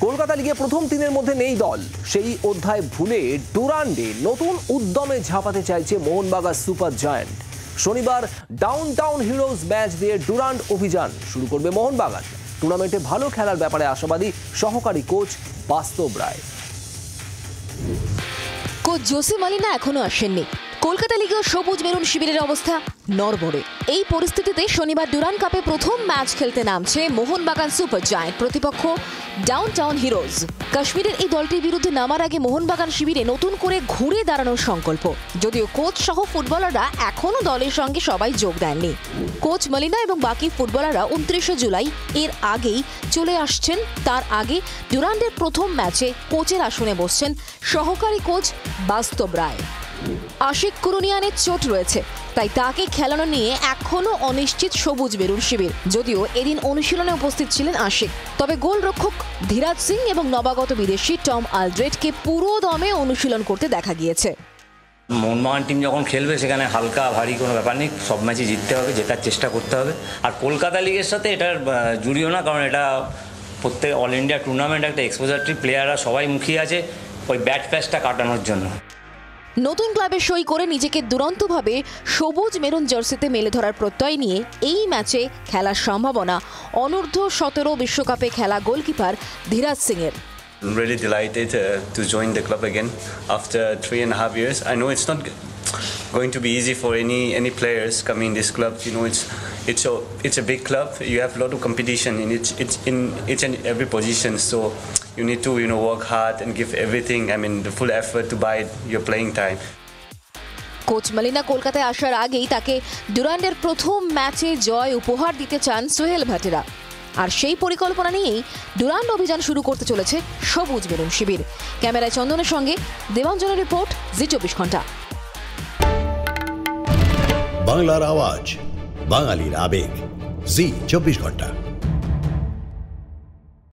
কলকাতা লিগে প্রথম তিনের মধ্যে নেই দল, সেই অধ্যায় ভুলে ডুরান্ডে নতুন উদ্যমে ঝাঁপাতে চাইছে মোহনবাগান সুপার জায়ান্ট। শনিবার ডাউনটাউন হিরোজ ম্যাচ দিয়ে ডুরান্ড অভিযান শুরু করবে মোহনবাগান। টুর্নামেন্টে ভালো খেলার ব্যাপারে আশাবাদী সহকারী কোচ বাস্তব রায়। কোচ জোসে মালিনা এখনো আসেননি। কলকাতা লিগেও সবুজ মেরুন শিবিরের অবস্থা নড়বড়ে। এই পরিস্থিতিতে শনিবার ডুরান্ড কাপে প্রথম ম্যাচ খেলতে নামছে মোহনবাগান সুপার জায়ান্ট, প্রতিপক্ষ ডাউনটাউন হিরোজ। কাশ্মীরের এই দলটির বিরুদ্ধে নামার আগে মোহনবাগান শিবিরে নতুন করে ঘুরে দাঁড়ানোর সংকল্প, যদিও কোচ সহ ফুটবলাররা এখনও দলের সঙ্গে সবাই যোগ দেননি। কোচ মালিনা এবং বাকি ফুটবলাররা 29 জুলাই এর আগেই চলে আসছেন। তার আগে ডুরান্ডের প্রথম ম্যাচে কোচের আসনে বসছেন সহকারী কোচ বাস্তব রায়। আশিক কুরুনিয়ানের চোট রয়েছে, তাই তাকে খেলানো নিয়ে এখনও অনিশ্চিত সবুজ মেরুন শিবির। যদিও এদিন অনুশীলনে উপস্থিত ছিলেন আশিক, তবে গোলরক্ষক ধীরাজ সিং এবং নবাগত বিদেশি টম আলড্রেডকে পুরো দমে অনুশীলন করতে দেখা গিয়েছে। মোহনবাগান টিম যখন খেলবে সেখানে হালকা ভারী কোনো ব্যাপার নেই, সব ম্যাচে জিততে হবে, জেতার চেষ্টা করতে হবে। আর কলকাতা লিগের সাথে এটার জুড়িও না, কারণ এটা প্রত্যেক অল ইন্ডিয়া টুর্নামেন্ট, একটা এক্সপোজারটি প্লেয়াররা সবাই মুখিয়ে আছে ওই ব্যাট প্যাচটা কাটানোর জন্য। নতুন ক্লাবে সই করে নিজেকে দুরন্তভাবে সবুজ মেরুন জার্সিতে মেলে ধরার প্রত্যয় নিয়ে এই ম্যাচে খেলার সম্ভাবনা অনূর্ধ্ব-17 বিশ্বকাপে খেলা গোলকিপার ধীরাজ সিং এর। I'm really delighted to join the club again after 3.5 years. I know it's not going to be easy for any players coming in this club. You know, it's a big club. You have a lot of competition in each and every position. So you need to work hard and give everything. I mean, the full effort to buy your playing time. Coach Molina কলকাতায় আসার আগেই তাকে ডুরান্ডের প্রথম ম্যাচে জয় উপহার দিতে চান সোহেল ভাটেরা। আর সেই পরিকল্পনা নিয়েই ডুরান্ড অভিযান শুরু করতে চলেছে সবুজ মেরুন শিবির। ক্যামেরায় চন্দনের সঙ্গে দেবাঞ্জনের রিপোর্ট, জি 24 ঘন্টা। বাংলার আওয়াজ, বাঙালির আবেগ, জি 24 ঘন্টা।